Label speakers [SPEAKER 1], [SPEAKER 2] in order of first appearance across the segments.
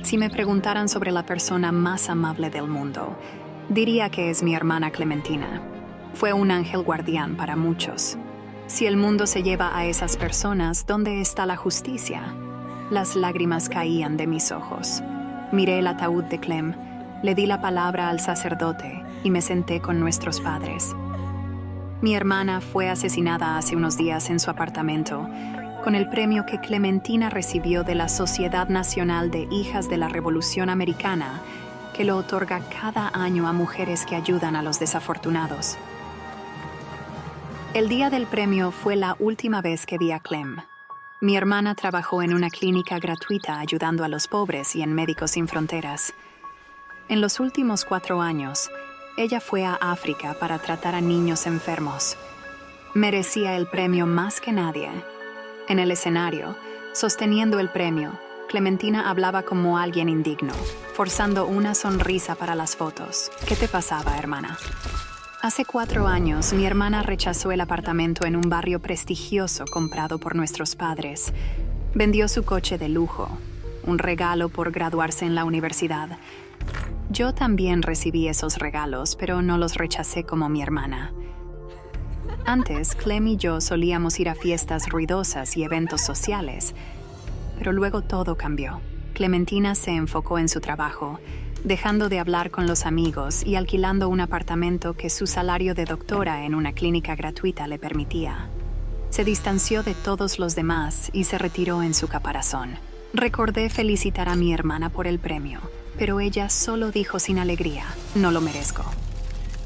[SPEAKER 1] Si me preguntaran sobre la persona más amable del mundo, diría que es mi hermana Clementina. Fue un ángel guardián para muchos. Si el mundo se lleva a esas personas, ¿dónde está la justicia? Las lágrimas caían de mis ojos. Miré el ataúd de Clem, le di la palabra al sacerdote y me senté con nuestros padres. Mi hermana fue asesinada hace unos días en su apartamento, con el premio que Clementina recibió de la Sociedad Nacional de Hijas de la Revolución Americana, que lo otorga cada año a mujeres que ayudan a los desafortunados. El día del premio fue la última vez que vi a Clem. Mi hermana trabajó en una clínica gratuita ayudando a los pobres y en Médicos Sin Fronteras. En los últimos 4 años, ella fue a África para tratar a niños enfermos. Merecía el premio más que nadie. En el escenario, sosteniendo el premio, Clementina hablaba como alguien indigno, forzando una sonrisa para las fotos. ¿Qué te pasaba, hermana? Hace 4 años, mi hermana rechazó el apartamento en un barrio prestigioso comprado por nuestros padres. Vendió su coche de lujo, un regalo por graduarse en la universidad. Yo también recibí esos regalos, pero no los rechacé como mi hermana. Antes, Clem y yo solíamos ir a fiestas ruidosas y eventos sociales, pero luego todo cambió. Clementina se enfocó en su trabajo, dejando de hablar con los amigos y alquilando un apartamento que su salario de doctora en una clínica gratuita le permitía. Se distanció de todos los demás y se retiró en su caparazón. Recordé felicitar a mi hermana por el premio, pero ella solo dijo sin alegría, no lo merezco.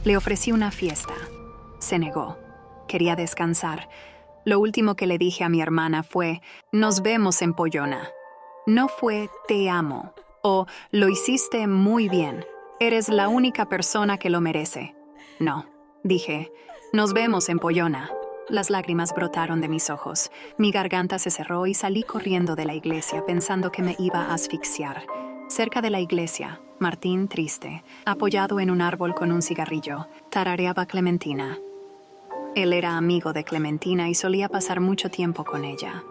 [SPEAKER 1] Le ofrecí una fiesta. Se negó. Quería descansar. Lo último que le dije a mi hermana fue, nos vemos en Pollona. No fue, te amo, o lo hiciste muy bien, eres la única persona que lo merece. No, dije, nos vemos en Pollona. Las lágrimas brotaron de mis ojos. Mi garganta se cerró y salí corriendo de la iglesia pensando que me iba a asfixiar. Cerca de la iglesia, Martín, triste, apoyado en un árbol con un cigarrillo, tarareaba Clementina. Él era amigo de Clementina y solía pasar mucho tiempo con ella.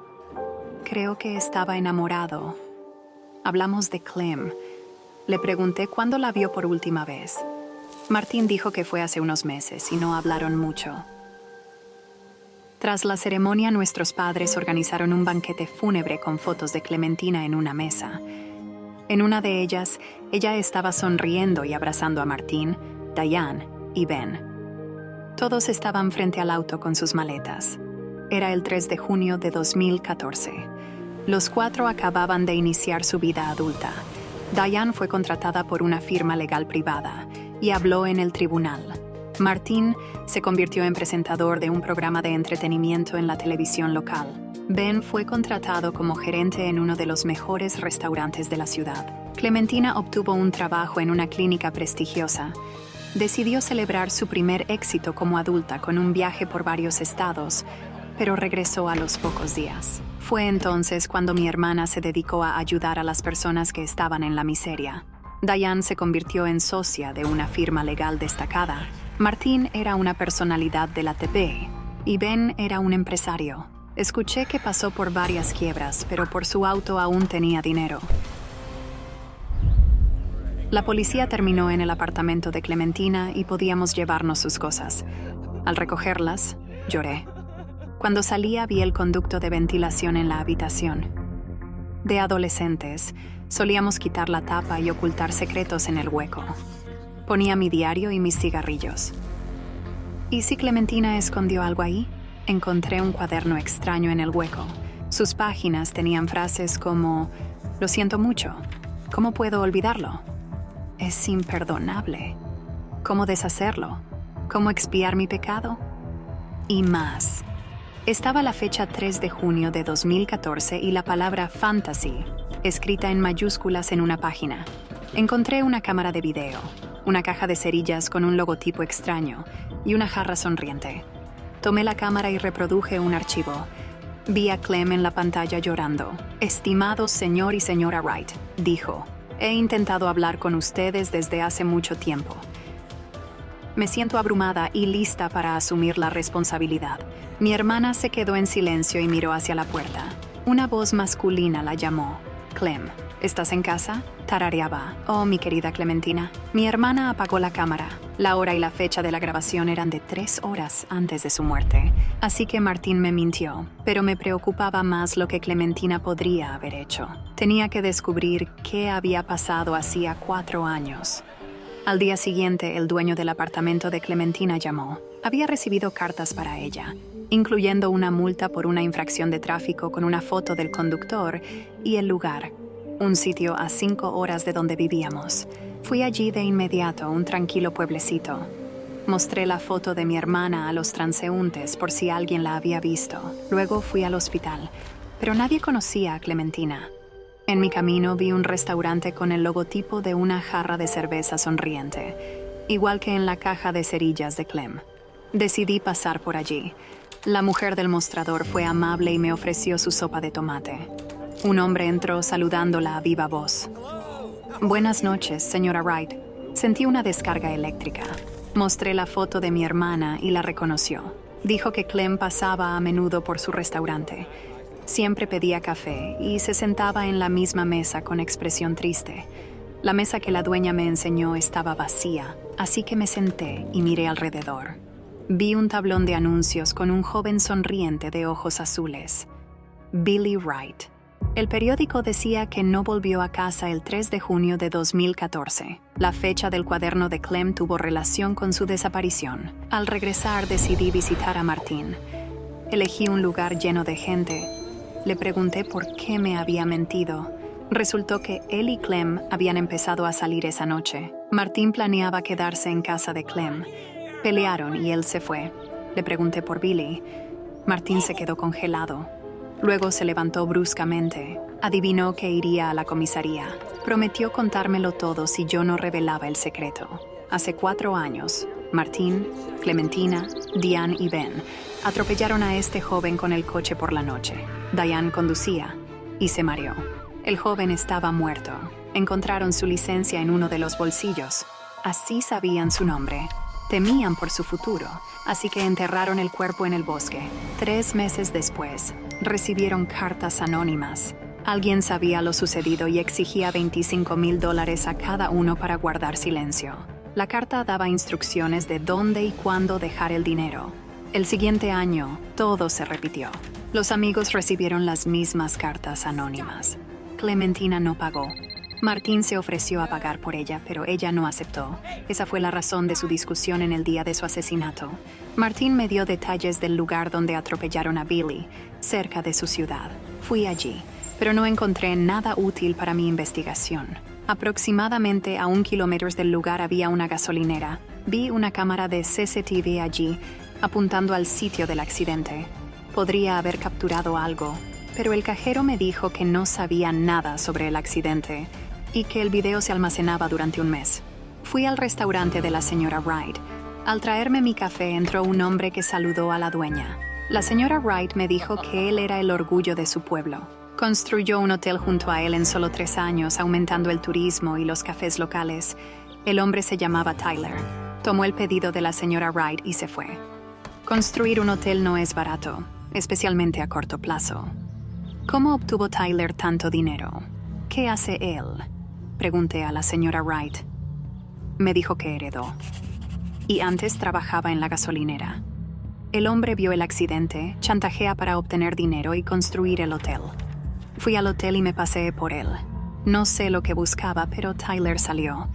[SPEAKER 1] Creo que estaba enamorado. Hablamos de Clem. Le pregunté cuándo la vio por última vez. Martín dijo que fue hace unos meses y no hablaron mucho. Tras la ceremonia, nuestros padres organizaron un banquete fúnebre con fotos de Clementina en una mesa. En una de ellas, ella estaba sonriendo y abrazando a Martín, Diane y Ben. Todos estaban frente al auto con sus maletas. Era el 3 de junio de 2014. Los 4 acababan de iniciar su vida adulta. Diane fue contratada por una firma legal privada y habló en el tribunal. Martín se convirtió en presentador de un programa de entretenimiento en la televisión local. Ben fue contratado como gerente en uno de los mejores restaurantes de la ciudad. Clementina obtuvo un trabajo en una clínica prestigiosa. Decidió celebrar su primer éxito como adulta con un viaje por varios estados, pero regresó a los pocos días. Fue entonces cuando mi hermana se dedicó a ayudar a las personas que estaban en la miseria. Diane se convirtió en socia de una firma legal destacada. Martín era una personalidad de la TV y Ben era un empresario. Escuché que pasó por varias quiebras, pero por su auto aún tenía dinero. La policía terminó en el apartamento de Clementina y podíamos llevarnos sus cosas. Al recogerlas, lloré. Cuando salía vi el conducto de ventilación en la habitación. De adolescentes, solíamos quitar la tapa y ocultar secretos en el hueco. Ponía mi diario y mis cigarrillos. ¿Y si Clementina escondió algo ahí? Encontré un cuaderno extraño en el hueco. Sus páginas tenían frases como, lo siento mucho, ¿cómo puedo olvidarlo? Es imperdonable. ¿Cómo deshacerlo? ¿Cómo expiar mi pecado? Y más. Estaba la fecha 3 de junio de 2014 y la palabra fantasy, escrita en mayúsculas en una página. Encontré una cámara de video, una caja de cerillas con un logotipo extraño y una jarra sonriente. Tomé la cámara y reproduje un archivo. Vi a Clem en la pantalla llorando. Estimado señor y señora Wright, dijo, he intentado hablar con ustedes desde hace mucho tiempo. Me siento abrumada y lista para asumir la responsabilidad. Mi hermana se quedó en silencio y miró hacia la puerta. Una voz masculina la llamó. Clem, ¿estás en casa?, tarareaba. Oh, mi querida Clementina. Mi hermana apagó la cámara. La hora y la fecha de la grabación eran de 3 horas antes de su muerte. Así que Martín me mintió, pero me preocupaba más lo que Clementina podría haber hecho. Tenía que descubrir qué había pasado hacía 4 años. Al día siguiente, el dueño del apartamento de Clementina llamó. Había recibido cartas para ella, incluyendo una multa por una infracción de tráfico con una foto del conductor y el lugar, un sitio a 5 horas de donde vivíamos. Fui allí de inmediato, un tranquilo pueblecito. Mostré la foto de mi hermana a los transeúntes por si alguien la había visto. Luego fui al hospital, pero nadie conocía a Clementina. En mi camino vi un restaurante con el logotipo de una jarra de cerveza sonriente, igual que en la caja de cerillas de Clem. Decidí pasar por allí. La mujer del mostrador fue amable y me ofreció su sopa de tomate. Un hombre entró saludándola a viva voz. Buenas noches, señora Wright. Sentí una descarga eléctrica. Mostré la foto de mi hermana y la reconoció. Dijo que Clem pasaba a menudo por su restaurante. Siempre pedía café y se sentaba en la misma mesa con expresión triste. La mesa que la dueña me enseñó estaba vacía, así que me senté y miré alrededor. Vi un tablón de anuncios con un joven sonriente de ojos azules. Billy Wright. El periódico decía que no volvió a casa el 3 de junio de 2014. La fecha del cuaderno de Clem tuvo relación con su desaparición. Al regresar decidí visitar a Martín. Elegí un lugar lleno de gente. Le pregunté por qué me había mentido. Resultó que él y Clem habían empezado a salir esa noche. Martín planeaba quedarse en casa de Clem. Pelearon y él se fue. Le pregunté por Billy. Martín se quedó congelado. Luego se levantó bruscamente. Adivinó que iría a la comisaría. Prometió contármelo todo si yo no revelaba el secreto. Hace 4 años, Martín, Clementina, Diane y Ben atropellaron a este joven con el coche por la noche. Diane conducía y se mareó. El joven estaba muerto. Encontraron su licencia en uno de los bolsillos. Así sabían su nombre. Temían por su futuro, así que enterraron el cuerpo en el bosque. 3 meses después, recibieron cartas anónimas. Alguien sabía lo sucedido y exigía $25,000 a cada uno para guardar silencio. La carta daba instrucciones de dónde y cuándo dejar el dinero. El siguiente año, todo se repitió. Los amigos recibieron las mismas cartas anónimas. Clementina no pagó. Martín se ofreció a pagar por ella, pero ella no aceptó. Esa fue la razón de su discusión en el día de su asesinato. Martín me dio detalles del lugar donde atropellaron a Billy, cerca de su ciudad. Fui allí, pero no encontré nada útil para mi investigación. Aproximadamente a 1 kilómetro del lugar había una gasolinera. Vi una cámara de CCTV allí, apuntando al sitio del accidente. Podría haber capturado algo, pero el cajero me dijo que no sabía nada sobre el accidente y que el video se almacenaba durante un mes. Fui al restaurante de la señora Wright. Al traerme mi café entró un hombre que saludó a la dueña. La señora Wright me dijo que él era el orgullo de su pueblo. Construyó un hotel junto a él en solo 3 años, aumentando el turismo y los cafés locales. El hombre se llamaba Tyler. Tomó el pedido de la señora Wright y se fue. Construir un hotel no es barato, especialmente a corto plazo. ¿Cómo obtuvo Tyler tanto dinero? ¿Qué hace él?, pregunté a la señora Wright. Me dijo que heredó. Y antes trabajaba en la gasolinera. El hombre vio el accidente, chantajea para obtener dinero y construir el hotel. Fui al hotel y me paseé por él. No sé lo que buscaba, pero Tyler salió.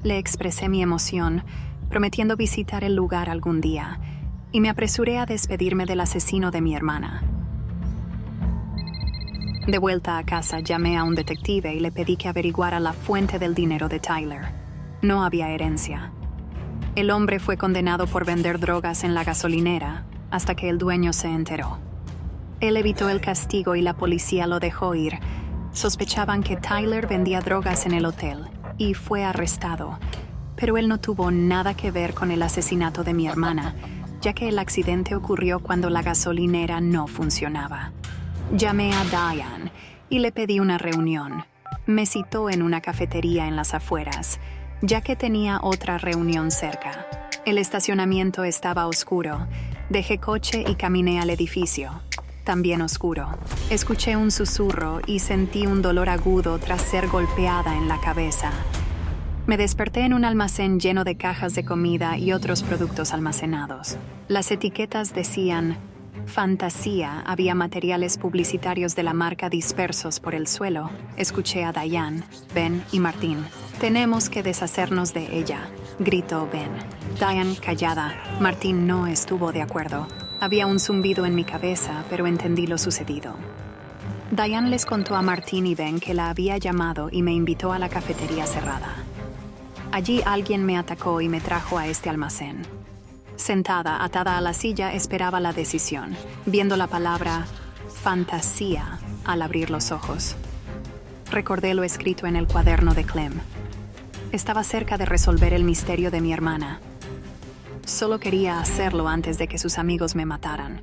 [SPEAKER 1] Le expresé mi emoción, prometiendo visitar el lugar algún día, y me apresuré a despedirme del asesino de mi hermana. De vuelta a casa, llamé a un detective y le pedí que averiguara la fuente del dinero de Tyler. No había herencia. El hombre fue condenado por vender drogas en la gasolinera hasta que el dueño se enteró. Él evitó el castigo y la policía lo dejó ir. Sospechaban que Tyler vendía drogas en el hotel y fue arrestado, pero él no tuvo nada que ver con el asesinato de mi hermana, ya que el accidente ocurrió cuando la gasolinera no funcionaba. Llamé a Diane y le pedí una reunión. Me citó en una cafetería en las afueras, ya que tenía otra reunión cerca. El estacionamiento estaba oscuro. Dejé coche y caminé al edificio. también oscuro. Escuché un susurro y sentí un dolor agudo tras ser golpeada en la cabeza. Me desperté en un almacén lleno de cajas de comida y otros productos almacenados. Las etiquetas decían Fantasía, había materiales publicitarios de la marca dispersos por el suelo. Escuché a Diane, Ben y Martín. «Tenemos que deshacernos de ella», gritó Ben. Diane callada. Martín no estuvo de acuerdo. Había un zumbido en mi cabeza, pero entendí lo sucedido. Diane les contó a Martín y Ben que la había llamado y me invitó a la cafetería cerrada. Allí alguien me atacó y me trajo a este almacén. Sentada, atada a la silla, esperaba la decisión, viendo la palabra fantasía al abrir los ojos. Recordé lo escrito en el cuaderno de Clem. Estaba cerca de resolver el misterio de mi hermana. Solo quería hacerlo antes de que sus amigos me mataran.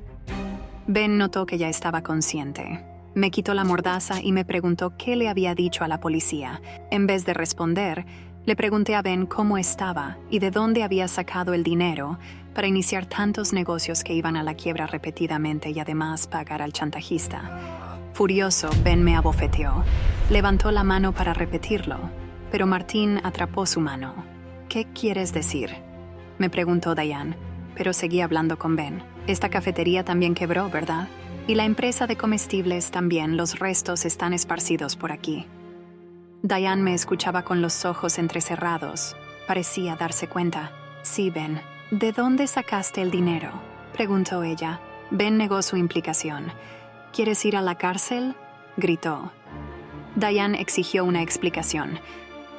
[SPEAKER 1] Ben notó que ya estaba consciente. Me quitó la mordaza y me preguntó qué le había dicho a la policía. En vez de responder, le pregunté a Ben cómo estaba y de dónde había sacado el dinero para iniciar tantos negocios que iban a la quiebra repetidamente y además pagar al chantajista. Furioso, Ben me abofeteó. Levantó la mano para repetirlo, pero Martín atrapó su mano. «¿Qué quieres decir?», me preguntó Diane, pero seguí hablando con Ben. «Esta cafetería también quebró, ¿verdad? Y la empresa de comestibles también, los restos están esparcidos por aquí». Diane me escuchaba con los ojos entrecerrados. Parecía darse cuenta. «Sí, Ben. ¿De dónde sacaste el dinero?», preguntó ella. Ben negó su implicación. «¿Quieres ir a la cárcel?», gritó. Diane exigió una explicación.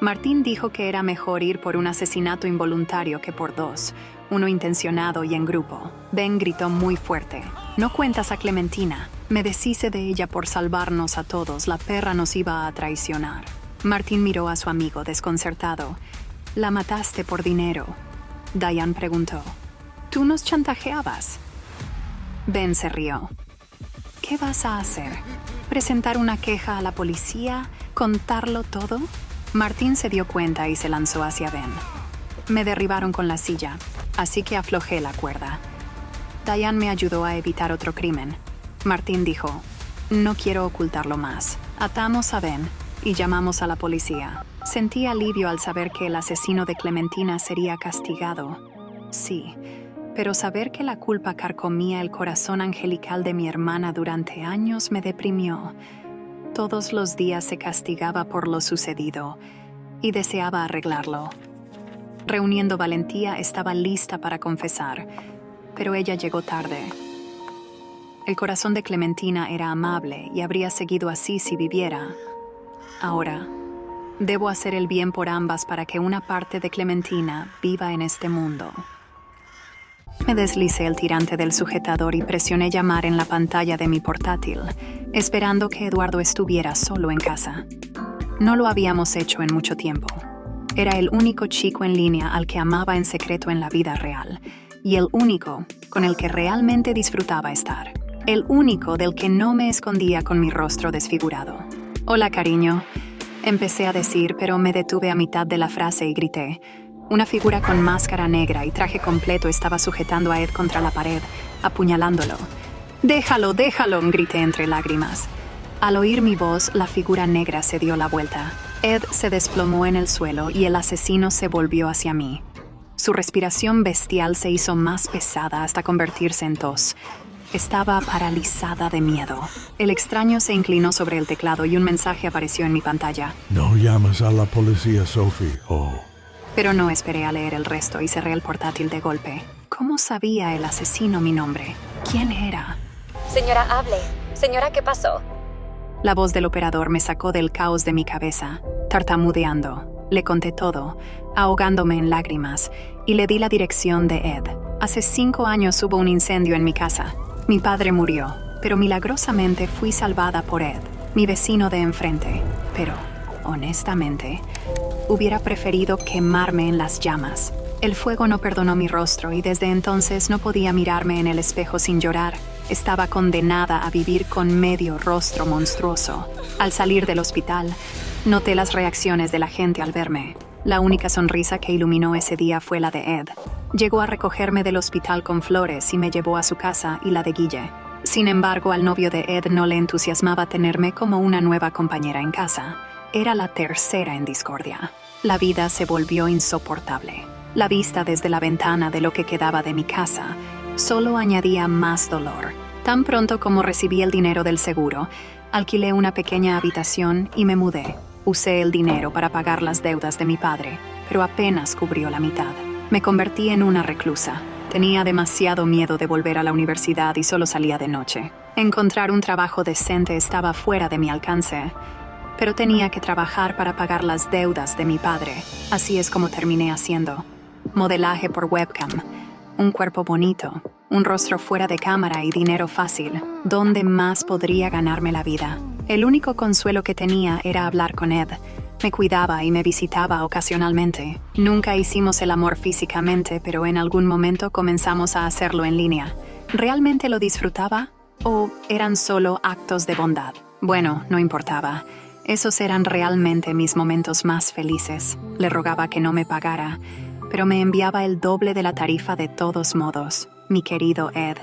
[SPEAKER 1] Martín dijo que era mejor ir por un asesinato involuntario que por dos, uno intencionado y en grupo. Ben gritó muy fuerte. «No cuentas a Clementina. Me deshice de ella por salvarnos a todos. La perra nos iba a traicionar». Martín miró a su amigo desconcertado. «¿La mataste por dinero?», Diane preguntó. «¿Tú nos chantajeabas?». Ben se rió. «¿Qué vas a hacer? ¿Presentar una queja a la policía? ¿Contarlo todo?». Martín se dio cuenta y se lanzó hacia Ben. Me derribaron con la silla, así que aflojé la cuerda. Diane me ayudó a evitar otro crimen. Martín dijo: «No quiero ocultarlo más. Atamos a Ben y llamamos a la policía». Sentí alivio al saber que el asesino de Clementina sería castigado. Sí, pero saber que la culpa carcomía el corazón angelical de mi hermana durante años me deprimió. Todos los días se castigaba por lo sucedido y deseaba arreglarlo. Reuniendo valentía, estaba lista para confesar, pero ella llegó tarde. El corazón de Clementina era amable y habría seguido así si viviera. Ahora, debo hacer el bien por ambas para que una parte de Clementina viva en este mundo. Me deslicé el tirante del sujetador y presioné llamar en la pantalla de mi portátil, esperando que Eduardo estuviera solo en casa. No lo habíamos hecho en mucho tiempo. Era el único chico en línea al que amaba en secreto en la vida real, y el único con el que realmente disfrutaba estar. El único del que no me escondía con mi rostro desfigurado. «Hola, cariño», empecé a decir, pero me detuve a mitad de la frase y grité. Una figura con máscara negra y traje completo estaba sujetando a Ed contra la pared, apuñalándolo. «¡Déjalo, déjalo!», grité entre lágrimas. Al oír mi voz, la figura negra se dio la vuelta. Ed se desplomó en el suelo y el asesino se volvió hacia mí. Su respiración bestial se hizo más pesada hasta convertirse en tos. Estaba paralizada de miedo. El extraño se inclinó sobre el teclado y un mensaje apareció en mi pantalla.
[SPEAKER 2] «No llamas a la policía, Sophie.
[SPEAKER 1] Pero no esperé a leer el resto y cerré el portátil de golpe. ¿Cómo sabía el asesino mi nombre? ¿Quién era?
[SPEAKER 3] Señora, hable. Señora, ¿qué pasó?
[SPEAKER 1] La voz del operador me sacó del caos de mi cabeza, tartamudeando. Le conté todo, ahogándome en lágrimas, y le di la dirección de Ed. Hace 5 años hubo un incendio en mi casa. Mi padre murió, pero milagrosamente fui salvada por Ed, mi vecino de enfrente. Pero, honestamente, hubiera preferido quemarme en las llamas. El fuego no perdonó mi rostro y desde entonces no podía mirarme en el espejo sin llorar. Estaba condenada a vivir con medio rostro monstruoso. Al salir del hospital, noté las reacciones de la gente al verme. La única sonrisa que iluminó ese día fue la de Ed. Llegó a recogerme del hospital con flores y me llevó a su casa y la de Guille. Sin embargo, al novio de Ed no le entusiasmaba tenerme como una nueva compañera en casa. Era la tercera en discordia. La vida se volvió insoportable. La vista desde la ventana de lo que quedaba de mi casa solo añadía más dolor. Tan pronto como recibí el dinero del seguro, alquilé una pequeña habitación y me mudé. Usé el dinero para pagar las deudas de mi padre, pero apenas cubrió la mitad. Me convertí en una reclusa. Tenía demasiado miedo de volver a la universidad y solo salía de noche. Encontrar un trabajo decente estaba fuera de mi alcance, pero tenía que trabajar para pagar las deudas de mi padre. Así es como terminé haciendo. Modelaje por webcam, un cuerpo bonito, un rostro fuera de cámara y dinero fácil. ¿Dónde más podría ganarme la vida? El único consuelo que tenía era hablar con Ed. Me cuidaba y me visitaba ocasionalmente. Nunca hicimos el amor físicamente, pero en algún momento comenzamos a hacerlo en línea. ¿Realmente lo disfrutaba? ¿O eran solo actos de bondad? Bueno, no importaba. Esos eran realmente mis momentos más felices. Le rogaba que no me pagara, pero me enviaba el doble de la tarifa de todos modos. Mi querido Ed,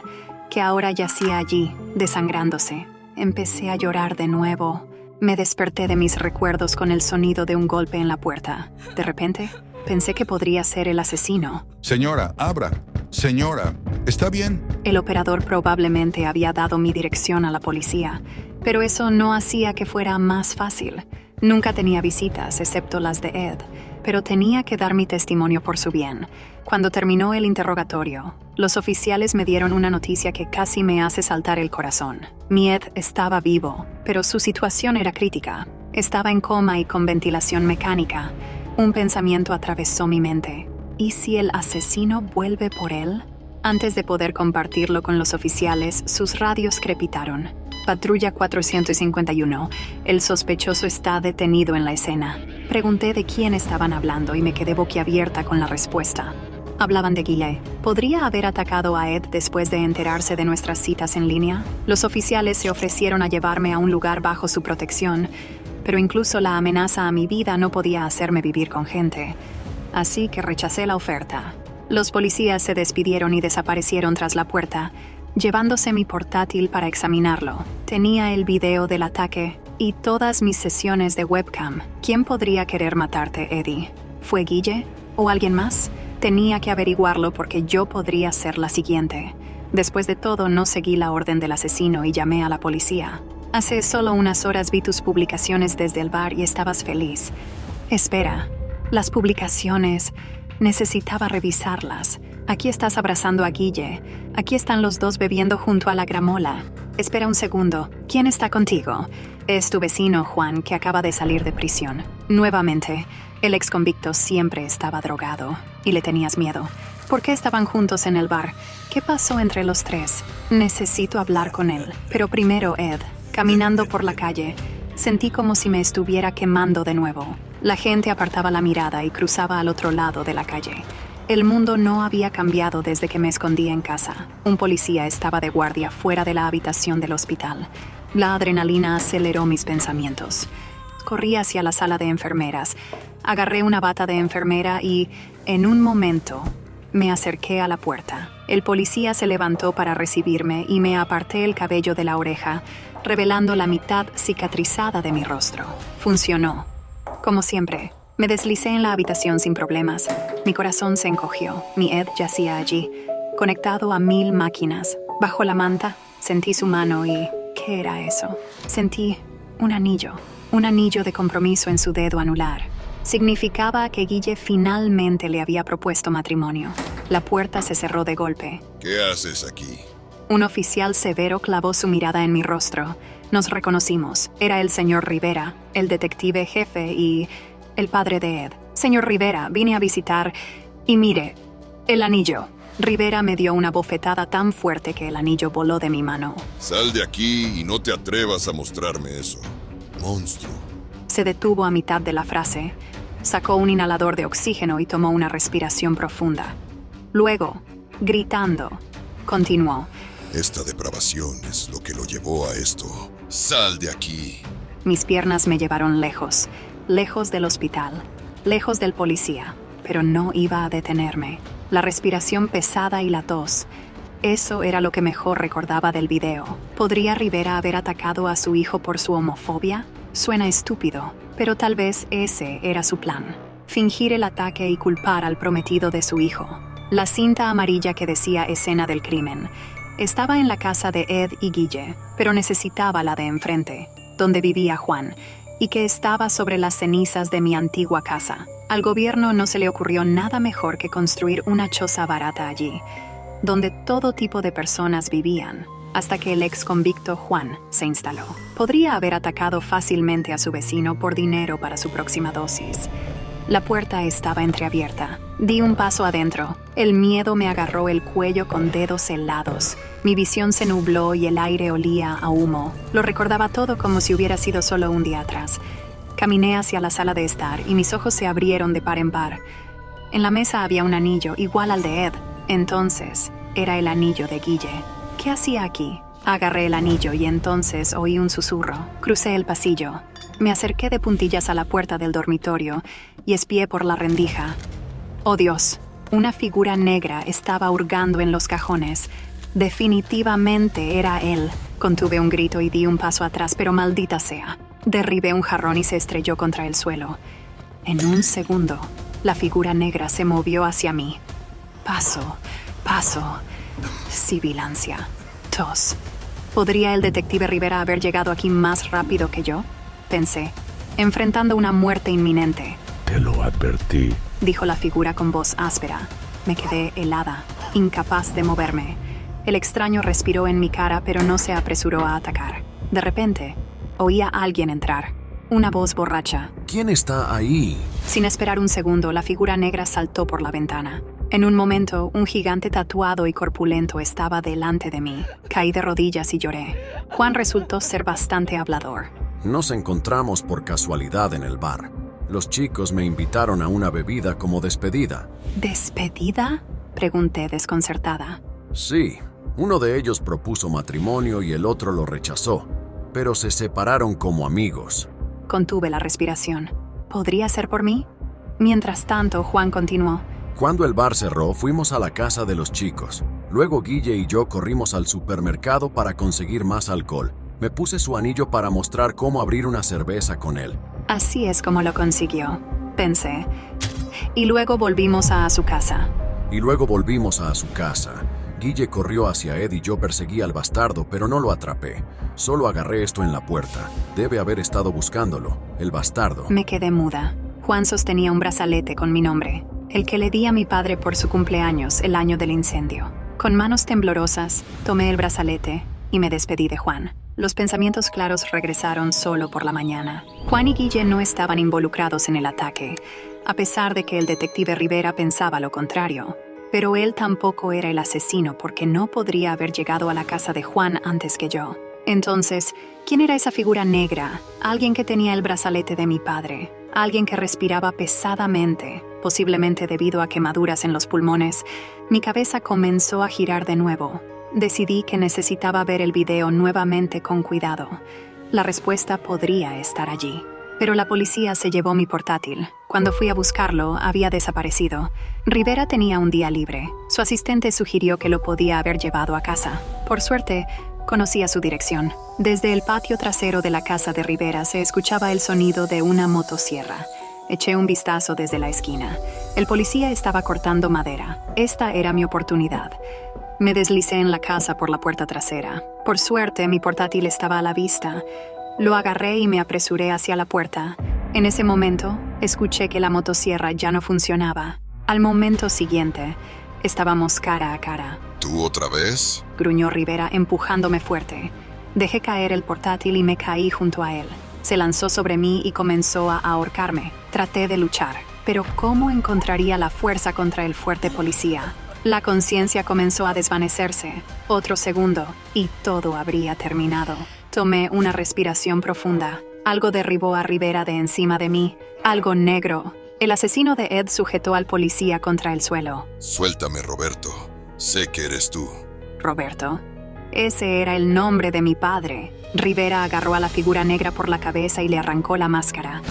[SPEAKER 1] que ahora yacía allí, desangrándose. Empecé a llorar de nuevo. Me desperté de mis recuerdos con el sonido de un golpe en la puerta. De repente, pensé que podría ser el asesino.
[SPEAKER 4] Señora, abra. Señora, ¿está bien?
[SPEAKER 1] El operador probablemente había dado mi dirección a la policía, pero eso no hacía que fuera más fácil. Nunca tenía visitas, excepto las de Ed, pero tenía que dar mi testimonio por su bien. Cuando terminó el interrogatorio, los oficiales me dieron una noticia que casi me hace saltar el corazón. Mi Ed estaba vivo, pero su situación era crítica. Estaba en coma y con ventilación mecánica. Un pensamiento atravesó mi mente. ¿Y si el asesino vuelve por él? Antes de poder compartirlo con los oficiales, sus radios crepitaron. Patrulla 451. El sospechoso está detenido en la escena. Pregunté de quién estaban hablando y me quedé boquiabierta con la respuesta. Hablaban de Guille. ¿Podría haber atacado a Ed después de enterarse de nuestras citas en línea? Los oficiales se ofrecieron a llevarme a un lugar bajo su protección, pero incluso la amenaza a mi vida no podía hacerme vivir con gente. Así que rechacé la oferta. Los policías se despidieron y desaparecieron tras la puerta, llevándose mi portátil para examinarlo. Tenía el video del ataque y todas mis sesiones de webcam. ¿Quién podría querer matarte, Eddie? ¿Fue Guille? ¿O alguien más? Tenía que averiguarlo porque yo podría ser la siguiente. Después de todo, no seguí la orden del asesino y llamé a la policía. Hace solo unas horas vi tus publicaciones desde el bar y estabas feliz. Espera, las publicaciones... Necesitaba revisarlas. Aquí estás abrazando a Guille. Aquí están los dos bebiendo junto a la gramola. Espera un segundo. ¿Quién está contigo? Es tu vecino, Juan, que acaba de salir de prisión. Nuevamente, el exconvicto siempre estaba drogado. Y le tenías miedo. ¿Por qué estaban juntos en el bar? ¿Qué pasó entre los tres? Necesito hablar con él. Pero primero, Ed, caminando por la calle, sentí como si me estuviera quemando de nuevo. La gente apartaba la mirada y cruzaba al otro lado de la calle. El mundo no había cambiado desde que me escondí en casa. Un policía estaba de guardia fuera de la habitación del hospital. La adrenalina aceleró mis pensamientos. Corrí hacia la sala de enfermeras. Agarré una bata de enfermera y, en un momento, me acerqué a la puerta. El policía se levantó para recibirme y me aparté el cabello de la oreja, revelando la mitad cicatrizada de mi rostro. Funcionó. Como siempre, me deslicé en la habitación sin problemas. Mi corazón se encogió. Mi Ed yacía allí, conectado a 1000 máquinas. Bajo la manta, sentí su mano y... ¿qué era eso? Sentí un anillo de compromiso en su dedo anular. Significaba que Guille finalmente le había propuesto matrimonio. La puerta se cerró de golpe.
[SPEAKER 4] ¿Qué haces aquí?
[SPEAKER 1] Un oficial severo clavó su mirada en mi rostro. Nos reconocimos. Era el señor Rivera, el detective jefe y el padre de Ed. Señor Rivera, vine a visitar y mire, el anillo. Rivera me dio una bofetada tan fuerte que el anillo voló de mi mano.
[SPEAKER 4] Sal de aquí y no te atrevas a mostrarme eso. Monstruo.
[SPEAKER 1] Se detuvo a mitad de la frase. Sacó un inhalador de oxígeno y tomó una respiración profunda. Luego, gritando, continuó.
[SPEAKER 4] Esta depravación es lo que lo llevó a esto. ¡Sal de aquí!
[SPEAKER 1] Mis piernas me llevaron lejos, lejos del hospital, lejos del policía, pero no iba a detenerme. La respiración pesada y la tos. Eso era lo que mejor recordaba del video. ¿Podría Rivera haber atacado a su hijo por su homofobia? Suena estúpido, pero tal vez ese era su plan. Fingir el ataque y culpar al prometido de su hijo. La cinta amarilla que decía escena del crimen estaba en la casa de Ed y Guille, pero necesitaba la de enfrente, donde vivía Juan, y que estaba sobre las cenizas de mi antigua casa. Al gobierno no se le ocurrió nada mejor que construir una choza barata allí, donde todo tipo de personas vivían, hasta que el ex convicto Juan se instaló. Podría haber atacado fácilmente a su vecino por dinero para su próxima dosis. La puerta estaba entreabierta. Di un paso adentro. El miedo me agarró el cuello con dedos helados. Mi visión se nubló y el aire olía a humo. Lo recordaba todo como si hubiera sido solo un día atrás. Caminé hacia la sala de estar y mis ojos se abrieron de par en par. En la mesa había un anillo igual al de Ed. Entonces, era el anillo de Guille. ¿Qué hacía aquí? Agarré el anillo y entonces oí un susurro. Crucé el pasillo. Me acerqué de puntillas a la puerta del dormitorio y espié por la rendija. ¡Oh Dios! Una figura negra estaba hurgando en los cajones. Definitivamente era él. Contuve un grito y di un paso atrás, pero maldita sea. Derribé un jarrón y se estrelló contra el suelo. En un segundo, la figura negra se movió hacia mí. Paso, paso, sibilancia, tos. ¿Podría el detective Rivera haber llegado aquí más rápido que yo? Pensé, enfrentando una muerte inminente.
[SPEAKER 2] Te lo advertí.
[SPEAKER 1] Dijo la figura con voz áspera. Me quedé helada, incapaz de moverme. El extraño respiró en mi cara, pero no se apresuró a atacar. De repente, oía a alguien entrar. Una voz borracha.
[SPEAKER 5] ¿Quién está ahí?
[SPEAKER 1] Sin esperar un segundo, la figura negra saltó por la ventana. En un momento, un gigante tatuado y corpulento estaba delante de mí. Caí de rodillas y lloré. Juan resultó ser bastante hablador.
[SPEAKER 5] Nos encontramos por casualidad en el bar. Los chicos me invitaron a una bebida como despedida.
[SPEAKER 1] ¿Despedida? Pregunté desconcertada.
[SPEAKER 5] Sí, uno de ellos propuso matrimonio y el otro lo rechazó, pero se separaron como amigos.
[SPEAKER 1] Contuve la respiración. ¿Podría ser por mí? Mientras tanto, Juan continuó.
[SPEAKER 5] Cuando el bar cerró, fuimos a la casa de los chicos. Luego Guille y yo corrimos al supermercado para conseguir más alcohol. Me puse su anillo para mostrar cómo abrir una cerveza con él.
[SPEAKER 1] Así es como lo consiguió, pensé. Y luego volvimos a su casa.
[SPEAKER 5] Guille corrió hacia Ed y yo perseguí al bastardo, pero no lo atrapé. Solo agarré esto en la puerta. Debe haber estado buscándolo. El bastardo.
[SPEAKER 1] Me quedé muda. Juan sostenía un brazalete con mi nombre, el que le di a mi padre por su cumpleaños el año del incendio. Con manos temblorosas, tomé el brazalete y me despedí de Juan. Los pensamientos claros regresaron solo por la mañana. Juan y Guille no estaban involucrados en el ataque, a pesar de que el detective Rivera pensaba lo contrario. Pero él tampoco era el asesino porque no podría haber llegado a la casa de Juan antes que yo. Entonces, ¿quién era esa figura negra? Alguien que tenía el brazalete de mi padre. Alguien que respiraba pesadamente, posiblemente debido a quemaduras en los pulmones. Mi cabeza comenzó a girar de nuevo. Decidí que necesitaba ver el video nuevamente con cuidado. La respuesta podría estar allí. Pero la policía se llevó mi portátil. Cuando fui a buscarlo, había desaparecido. Rivera tenía un día libre. Su asistente sugirió que lo podía haber llevado a casa. Por suerte, conocía su dirección. Desde el patio trasero de la casa de Rivera se escuchaba el sonido de una motosierra. Eché un vistazo desde la esquina. El policía estaba cortando madera. Esta era mi oportunidad. Me deslicé en la casa por la puerta trasera. Por suerte, mi portátil estaba a la vista. Lo agarré y me apresuré hacia la puerta. En ese momento, escuché que la motosierra ya no funcionaba. Al momento siguiente, estábamos cara a cara.
[SPEAKER 4] ¿Tú otra vez?
[SPEAKER 1] Gruñó Rivera empujándome fuerte. Dejé caer el portátil y me caí junto a él. Se lanzó sobre mí y comenzó a ahorcarme. Traté de luchar, pero ¿cómo encontraría la fuerza contra el fuerte policía? La conciencia comenzó a desvanecerse. Otro segundo, y todo habría terminado. Tomé una respiración profunda. Algo derribó a Rivera de encima de mí. Algo negro. El asesino de Ed sujetó al policía contra el suelo.
[SPEAKER 4] Suéltame, Roberto. Sé que eres tú.
[SPEAKER 1] Roberto. Ese era el nombre de mi padre. Rivera agarró a la figura negra por la cabeza y le arrancó la máscara.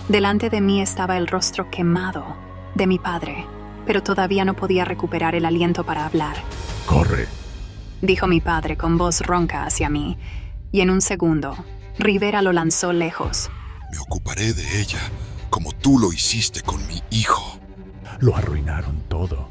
[SPEAKER 1] Delante de mí estaba el rostro quemado de mi padre, pero todavía no podía recuperar el aliento para hablar.
[SPEAKER 2] Corre.
[SPEAKER 1] dijo mi padre con voz ronca hacia mí, y en un segundo, Rivera lo lanzó lejos.
[SPEAKER 4] Me ocuparé de ella, como tú lo hiciste con mi hijo.
[SPEAKER 2] Lo arruinaron todo.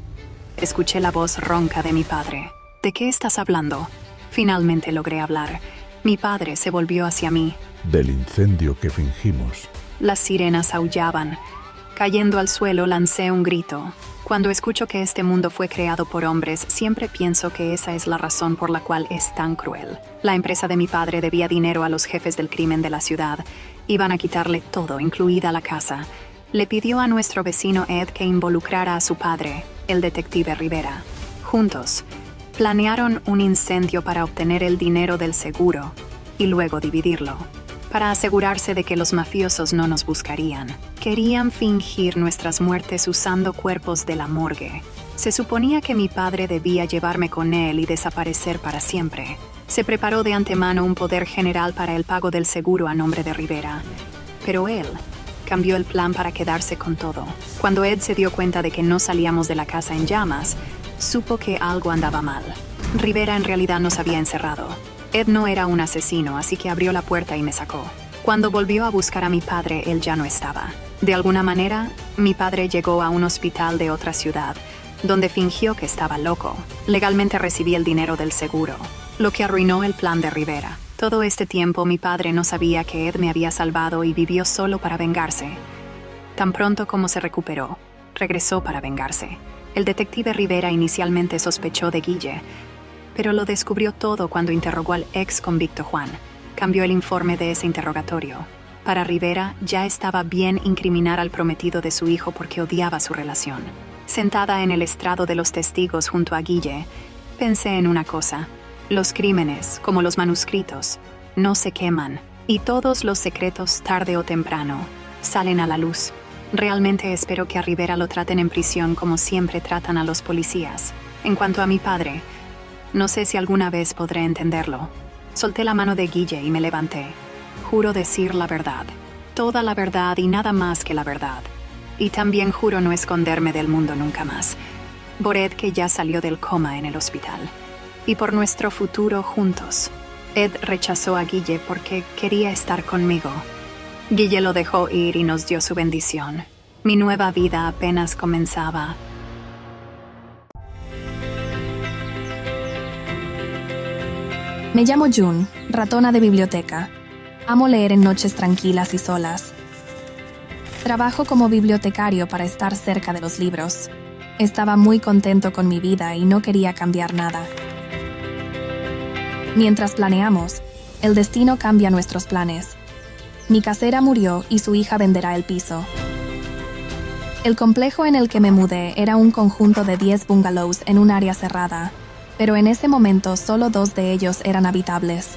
[SPEAKER 1] Escuché la voz ronca de mi padre. ¿De qué estás hablando? Finalmente logré hablar. Mi padre se volvió hacia mí.
[SPEAKER 2] Del incendio que fingimos.
[SPEAKER 1] Las sirenas aullaban. Cayendo al suelo, lancé un grito. Cuando escucho que este mundo fue creado por hombres, siempre pienso que esa es la razón por la cual es tan cruel. La empresa de mi padre debía dinero a los jefes del crimen de la ciudad. Iban a quitarle todo, incluida la casa. Le pidió a nuestro vecino Ed que involucrara a su padre, el detective Rivera. Juntos, planearon un incendio para obtener el dinero del seguro y luego dividirlo. Para asegurarse de que los mafiosos no nos buscarían, querían fingir nuestras muertes usando cuerpos de la morgue. Se suponía que mi padre debía llevarme con él y desaparecer para siempre. Se preparó de antemano un poder general para el pago del seguro a nombre de Rivera. Pero él cambió el plan para quedarse con todo. Cuando Ed se dio cuenta de que no salíamos de la casa en llamas, supo que algo andaba mal. Rivera en realidad nos había encerrado. Ed no era un asesino, así que abrió la puerta y me sacó. Cuando volvió a buscar a mi padre, él ya no estaba. De alguna manera, mi padre llegó a un hospital de otra ciudad, donde fingió que estaba loco. Legalmente recibí el dinero del seguro, lo que arruinó el plan de Rivera. Todo este tiempo mi padre no sabía que Ed me había salvado y vivió solo para vengarse. Tan pronto como se recuperó, regresó para vengarse. El detective Rivera inicialmente sospechó de Guille, pero lo descubrió todo cuando interrogó al ex convicto Juan. Cambió el informe de ese interrogatorio. Para Rivera ya estaba bien incriminar al prometido de su hijo porque odiaba su relación. Sentada en el estrado de los testigos junto a Guille, pensé en una cosa. Los crímenes, como los manuscritos, no se queman, y todos los secretos, tarde o temprano, salen a la luz. Realmente espero que a Rivera lo traten en prisión como siempre tratan a los policías. En cuanto a mi padre, no sé si alguna vez podré entenderlo. Solté la mano de Guille y me levanté. Juro decir la verdad, toda la verdad y nada más que la verdad. Y también juro no esconderme del mundo nunca más. Por Ed, que ya salió del coma en el hospital. Y por nuestro futuro juntos. Ed rechazó a Guille porque quería estar conmigo. Guille lo dejó ir y nos dio su bendición. Mi nueva vida apenas comenzaba.
[SPEAKER 6] Me llamo June, ratona de biblioteca. Amo leer en noches tranquilas y solas. Trabajo como bibliotecario para estar cerca de los libros. Estaba muy contento con mi vida y no quería cambiar nada. Mientras planeamos, el destino cambia nuestros planes. Mi casera murió y su hija venderá el piso. El complejo en el que me mudé era un conjunto de 10 bungalows en un área cerrada, pero en ese momento solo 2 de ellos eran habitables.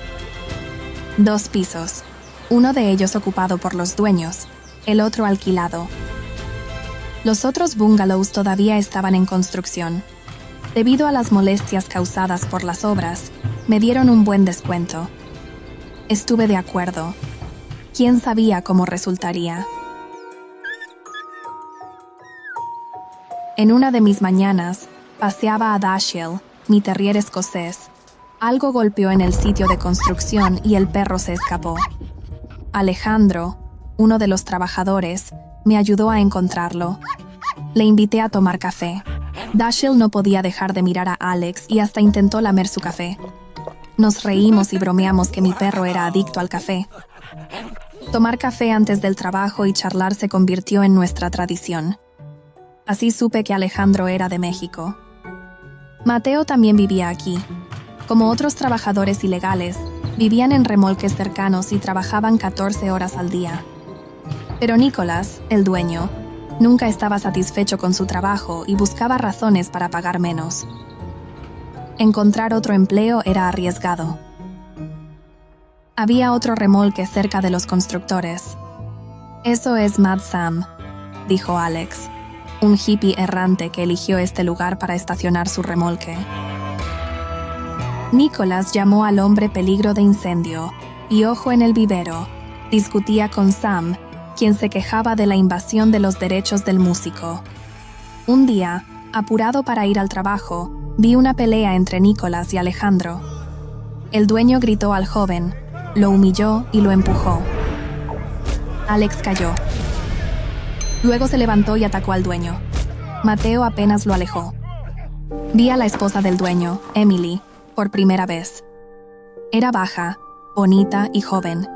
[SPEAKER 6] 2 pisos, uno de ellos ocupado por los dueños, el otro alquilado. Los otros bungalows todavía estaban en construcción. Debido a las molestias causadas por las obras, me dieron un buen descuento. Estuve de acuerdo. ¿Quién sabía cómo resultaría? En una de mis mañanas, paseaba a Dashiell, mi terrier escocés. Algo golpeó en el sitio de construcción y el perro se escapó. Alejandro, uno de los trabajadores, me ayudó a encontrarlo. Le invité a tomar café. Dashiell no podía dejar de mirar a Alex y hasta intentó lamer su café. Nos reímos y bromeamos que mi perro era adicto al café. Tomar café antes del trabajo y charlar se convirtió en nuestra tradición. Así supe que Alejandro era de México. Mateo también vivía aquí. Como otros trabajadores ilegales, vivían en remolques cercanos y trabajaban 14 horas al día. Pero Nicolás, el dueño, nunca estaba satisfecho con su trabajo y buscaba razones para pagar menos. Encontrar otro empleo era arriesgado. Había otro remolque cerca de los constructores. «Eso es Mad Sam», dijo Alex, un hippie errante que eligió este lugar para estacionar su remolque. Nicolás llamó al hombre peligro de incendio y, ojo en el vivero, discutía con Sam, quien se quejaba de la invasión de los derechos del músico. Un día, apurado para ir al trabajo, Vi una pelea entre Nicholas y Alejandro. El dueño gritó al joven, lo humilló y lo empujó. Alex cayó. Luego se levantó y atacó al dueño. Mateo apenas lo alejó. Vi a la esposa del dueño, Emily, por primera vez. Era baja, bonita y joven.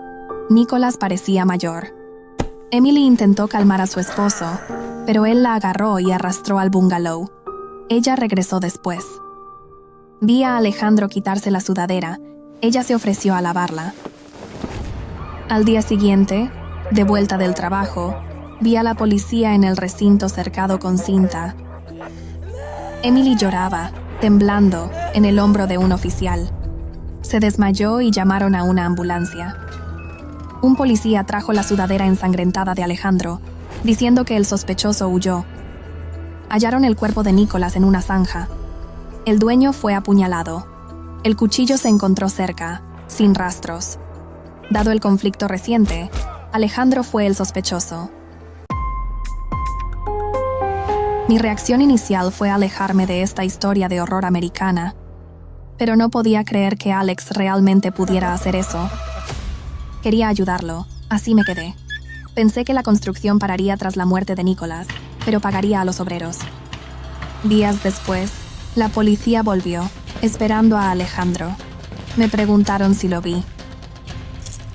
[SPEAKER 6] Nicholas parecía mayor. Emily intentó calmar a su esposo, pero él la agarró y arrastró al bungalow. Ella regresó después. Vi a Alejandro quitarse la sudadera. Ella se ofreció a lavarla. Al día siguiente, de vuelta del trabajo, vi a la policía en el recinto cercado con cinta. Emily lloraba, temblando, en el hombro de un oficial. Se desmayó y llamaron a una ambulancia. Un policía trajo la sudadera ensangrentada de Alejandro, diciendo que el sospechoso huyó. Hallaron el cuerpo de Nicholas en una zanja. El dueño fue apuñalado. El cuchillo se encontró cerca, sin rastros. Dado el conflicto reciente, Alejandro fue el sospechoso. Mi reacción inicial fue alejarme de esta historia de horror americana, pero no podía creer que Alex realmente pudiera hacer eso. Quería ayudarlo, así me quedé. Pensé que la construcción pararía tras la muerte de Nicholas, pero pagaría a los obreros. Días después, la policía volvió, esperando a Alejandro. Me preguntaron si lo vi.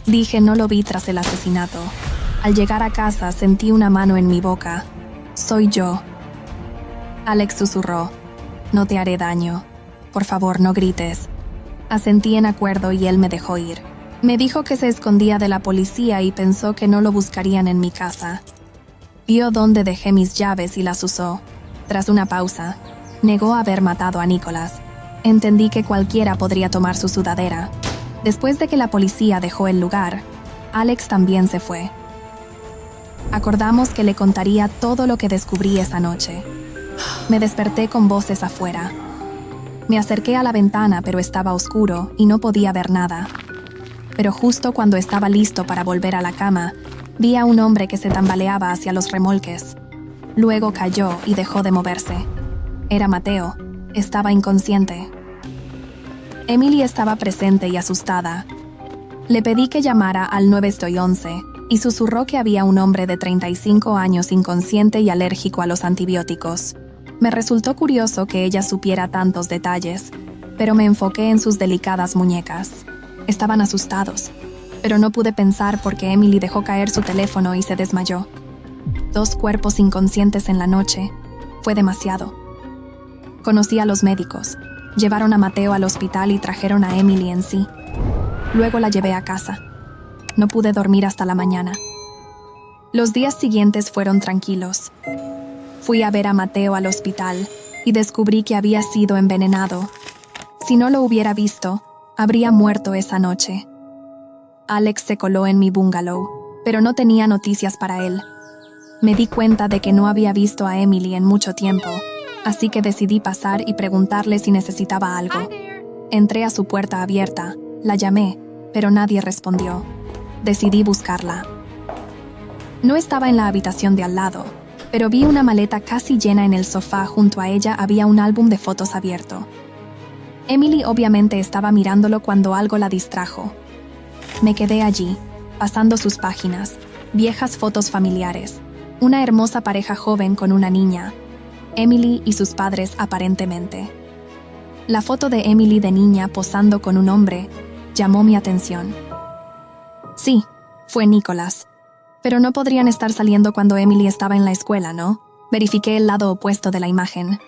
[SPEAKER 6] Dije no lo vi tras el asesinato. Al llegar a casa sentí una mano en mi boca. Soy yo. Alex susurró. No te haré daño. Por favor, no grites. Asentí en acuerdo y él me dejó ir. Me dijo que se escondía de la policía y pensó que no lo buscarían en mi casa. Vio dónde dejé mis llaves y las usó. Tras una pausa, negó haber matado a Nicholas. Entendí que cualquiera podría tomar su sudadera. Después de que la policía dejó el lugar, Alex también se fue. Acordamos que le contaría todo lo que descubrí esa noche. Me desperté con voces afuera. Me acerqué a la ventana, pero estaba oscuro y no podía ver nada. Pero justo cuando estaba listo para volver a la cama, vi a un hombre que se tambaleaba hacia los remolques. Luego cayó y dejó de moverse. Era Mateo. Estaba inconsciente. Emily estaba presente y asustada. Le pedí que llamara al 911 y susurró que había un hombre de 35 años inconsciente y alérgico a los antibióticos. Me resultó curioso que ella supiera tantos detalles, pero me enfoqué en sus delicadas muñecas. Estaban asustados, pero no pude pensar porque Emily dejó caer su teléfono y se desmayó. 2 cuerpos inconscientes en la noche. Fue demasiado. Conocí a los médicos. Llevaron a Mateo al hospital y trajeron a Emily en sí. Luego la llevé a casa. No pude dormir hasta la mañana. Los días siguientes fueron tranquilos. Fui a ver a Mateo al hospital y descubrí que había sido envenenado. Si no lo hubiera visto, habría muerto esa noche. Alex se coló en mi bungalow, pero no tenía noticias para él. Me di cuenta de que no había visto a Emily en mucho tiempo, así que decidí pasar y preguntarle si necesitaba algo. Entré a su puerta abierta, la llamé, pero nadie respondió. Decidí buscarla. No estaba en la habitación de al lado, pero vi una maleta casi llena en el sofá. Junto a ella había un álbum de fotos abierto. Emily obviamente estaba mirándolo cuando algo la distrajo. Me quedé allí, pasando sus páginas, viejas fotos familiares, una hermosa pareja joven con una niña, Emily y sus padres aparentemente. La foto de Emily de niña posando con un hombre llamó mi atención. Sí, fue Nicholas. Pero no podrían estar saliendo cuando Emily estaba en la escuela, ¿no? Verifiqué el lado opuesto de la imagen.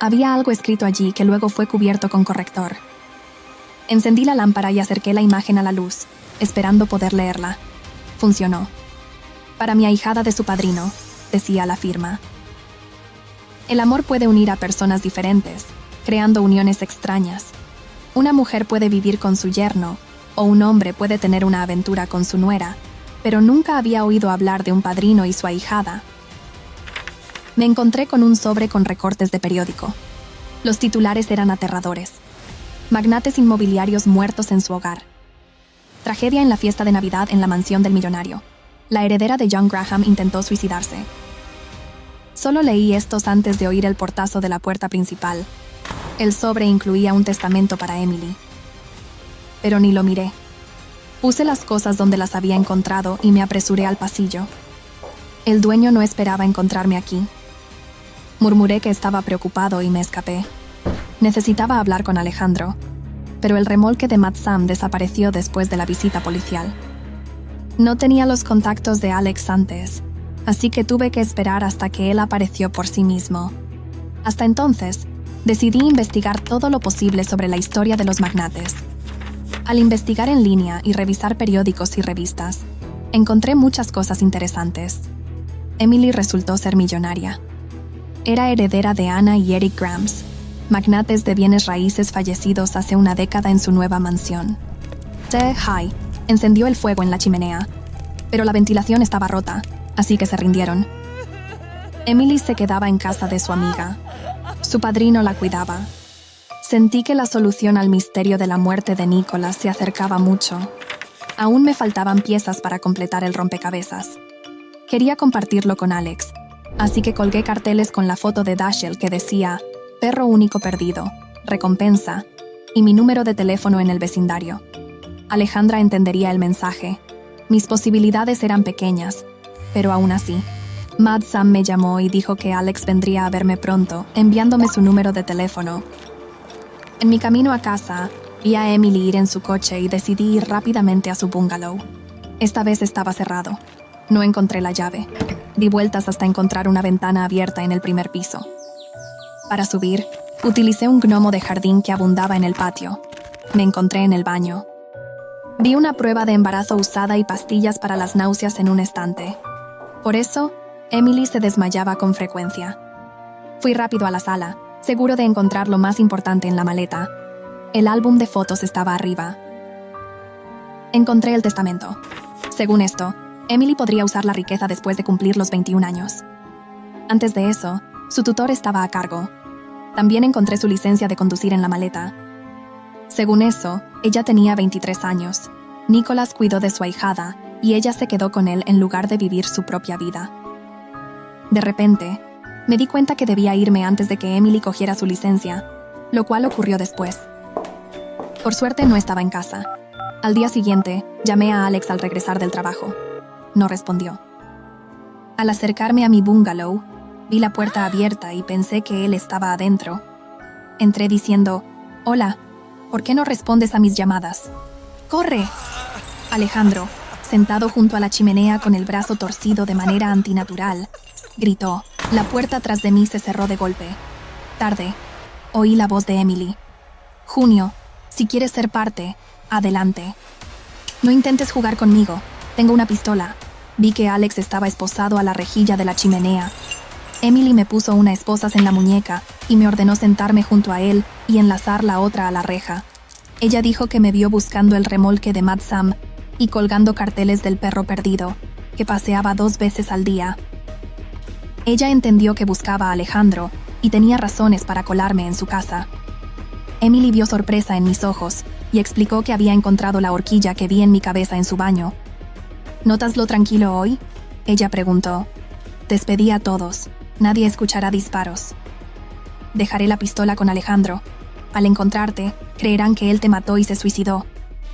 [SPEAKER 6] Había algo escrito allí que luego fue cubierto con corrector. Encendí la lámpara y acerqué la imagen a la luz, esperando poder leerla. Funcionó. Para mi ahijada de su padrino, decía la firma. El amor puede unir a personas diferentes, creando uniones extrañas. Una mujer puede vivir con su yerno, o un hombre puede tener una aventura con su nuera, pero nunca había oído hablar de un padrino y su ahijada. Me encontré con un sobre con recortes de periódico. Los titulares eran aterradores. Magnates inmobiliarios muertos en su hogar. Tragedia en la fiesta de Navidad en la mansión del millonario. La heredera de John Graham intentó suicidarse. Solo leí estos antes de oír el portazo de la puerta principal. El sobre incluía un testamento para Emily. Pero ni lo miré. Puse las cosas donde las había encontrado y me apresuré al pasillo. El dueño no esperaba encontrarme aquí. Murmuré que estaba preocupado y me escapé. Necesitaba hablar con Alejandro, pero el remolque de Mad Sam desapareció después de la visita policial. No tenía los contactos de Alex antes, así que tuve que esperar hasta que él apareció por sí mismo. Hasta entonces, decidí investigar todo lo posible sobre la historia de los magnates. Al investigar en línea y revisar periódicos y revistas, encontré muchas cosas interesantes. Emily resultó ser millonaria. Era heredera de Anna y Eric Grams, magnates de bienes raíces fallecidos hace una década en su nueva mansión. High encendió el fuego en la chimenea, pero la ventilación estaba rota, así que se rindieron. Emily se quedaba en casa de su amiga. Su padrino la cuidaba. Sentí que la solución al misterio de la muerte de Nicholas se acercaba mucho. Aún me faltaban piezas para completar el rompecabezas. Quería compartirlo con Alex, así que colgué carteles con la foto de Dashiell que decía «Perro único perdido», «Recompensa» y mi número de teléfono en el vecindario. Alejandra entendería el mensaje. Mis posibilidades eran pequeñas, pero aún así. Mad Sam me llamó y dijo que Alex vendría a verme pronto, enviándome su número de teléfono. En mi camino a casa, vi a Emily ir en su coche y decidí ir rápidamente a su bungalow. Esta vez estaba cerrado. No encontré la llave. Di vueltas hasta encontrar una ventana abierta en el primer piso. Para subir, utilicé un gnomo de jardín que abundaba en el patio. Me encontré en el baño. Vi una prueba de embarazo usada y pastillas para las náuseas en un estante. Por eso, Emily se desmayaba con frecuencia. Fui rápido a la sala, seguro de encontrar lo más importante en la maleta. El álbum de fotos estaba arriba. Encontré el testamento. Según esto, Emily podría usar la riqueza después de cumplir los 21 años. Antes de eso, su tutor estaba a cargo. También encontré su licencia de conducir en la maleta. Según eso, ella tenía 23 años. Nicholas cuidó de su ahijada y ella se quedó con él en lugar de vivir su propia vida. De repente, me di cuenta que debía irme antes de que Emily cogiera su licencia, lo cual ocurrió después. Por suerte no estaba en casa. Al día siguiente, llamé a Alex al regresar del trabajo. No respondió. Al acercarme a mi bungalow, vi la puerta abierta y pensé que él estaba adentro. Entré diciendo, «Hola, ¿por qué no respondes a mis llamadas?» «¡Corre!» Alejandro, sentado junto a la chimenea con el brazo torcido de manera antinatural, gritó. La puerta tras de mí se cerró de golpe. Tarde, oí la voz de Emily. «Junio, si quieres ser parte, adelante. No intentes jugar conmigo, tengo una pistola». Vi que Alex estaba esposado a la rejilla de la chimenea. Emily me puso una esposas en la muñeca y me ordenó sentarme junto a él y enlazar la otra a la reja. Ella dijo que me vio buscando el remolque de Mad Sam y colgando carteles del perro perdido, que paseaba 2 veces al día. Ella entendió que buscaba a Alejandro y tenía razones para colarme en su casa. Emily vio sorpresa en mis ojos y explicó que había encontrado la horquilla que vi en mi cabeza en su baño. ¿Notas lo tranquilo hoy?, ella preguntó. Despedí a todos. Nadie escuchará disparos. Dejaré la pistola con Alejandro. Al encontrarte, creerán que él te mató y se suicidó.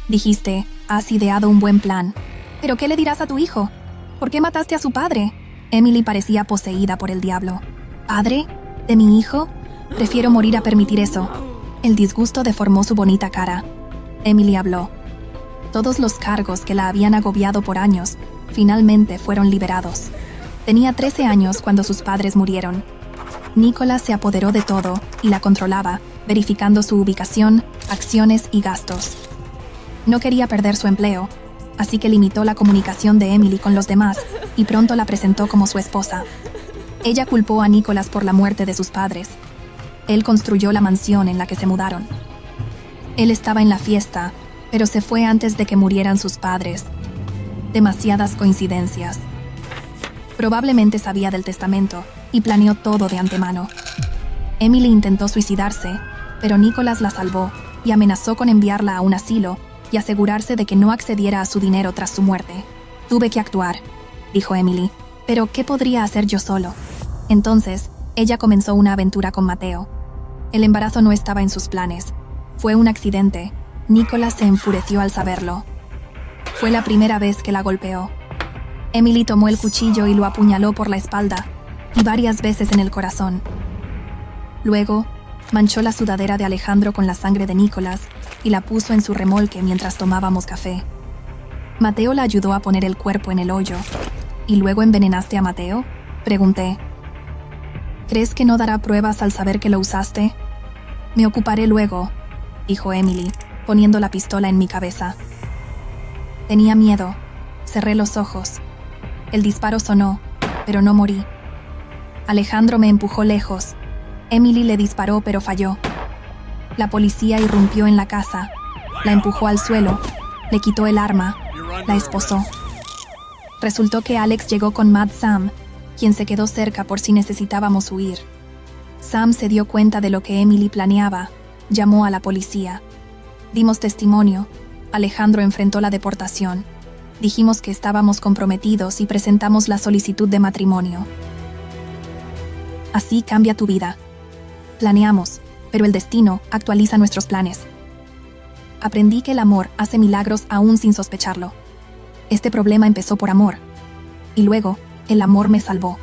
[SPEAKER 6] Dijiste, has ideado un buen plan. ¿Pero qué le dirás a tu hijo? ¿Por qué mataste a su padre? Emily parecía poseída por el diablo. ¿Padre? ¿De mi hijo? Prefiero morir a permitir eso. El disgusto deformó su bonita cara. Emily habló. Todos los cargos que la habían agobiado por años, finalmente fueron liberados. Tenía 13 años cuando sus padres murieron. Nicholas se apoderó de todo y la controlaba, verificando su ubicación, acciones y gastos. No quería perder su empleo, así que limitó la comunicación de Emily con los demás y pronto la presentó como su esposa. Ella culpó a Nicholas por la muerte de sus padres. Él construyó la mansión en la que se mudaron. Él estaba en la fiesta, pero se fue antes de que murieran sus padres. Demasiadas coincidencias. Probablemente sabía del testamento y planeó todo de antemano. Emily intentó suicidarse, pero Nicholas la salvó y amenazó con enviarla a un asilo y asegurarse de que no accediera a su dinero tras su muerte. Tuve que actuar, dijo Emily, pero ¿qué podría hacer yo solo? Entonces, ella comenzó una aventura con Mateo. El embarazo no estaba en sus planes. Fue un accidente. Nicholas se enfureció al saberlo. Fue la primera vez que la golpeó. Emily tomó el cuchillo y lo apuñaló por la espalda y varias veces en el corazón. Luego, manchó la sudadera de Alejandro con la sangre de Nicholas y la puso en su remolque mientras tomábamos café. Mateo la ayudó a poner el cuerpo en el hoyo. ¿Y luego envenenaste a Mateo?, pregunté. ¿Crees que no dará pruebas al saber que lo usaste? Me ocuparé luego, dijo Emily, poniendo la pistola en mi cabeza. Tenía miedo. Cerré los ojos. El disparo sonó, pero no morí. Alejandro me empujó lejos. Emily le disparó, pero falló. La policía irrumpió en la casa. La empujó al suelo. Le quitó el arma. La esposó. Resultó que Alex llegó con Mad Sam, quien se quedó cerca por si necesitábamos huir. Sam se dio cuenta de lo que Emily planeaba. Llamó a la policía. Dimos testimonio. Alejandro enfrentó la deportación. Dijimos que estábamos comprometidos y presentamos la solicitud de matrimonio. Así cambia tu vida. Planeamos, pero el destino actualiza nuestros planes. Aprendí que el amor hace milagros aún sin sospecharlo. Este problema empezó por amor. Y luego, el amor me salvó.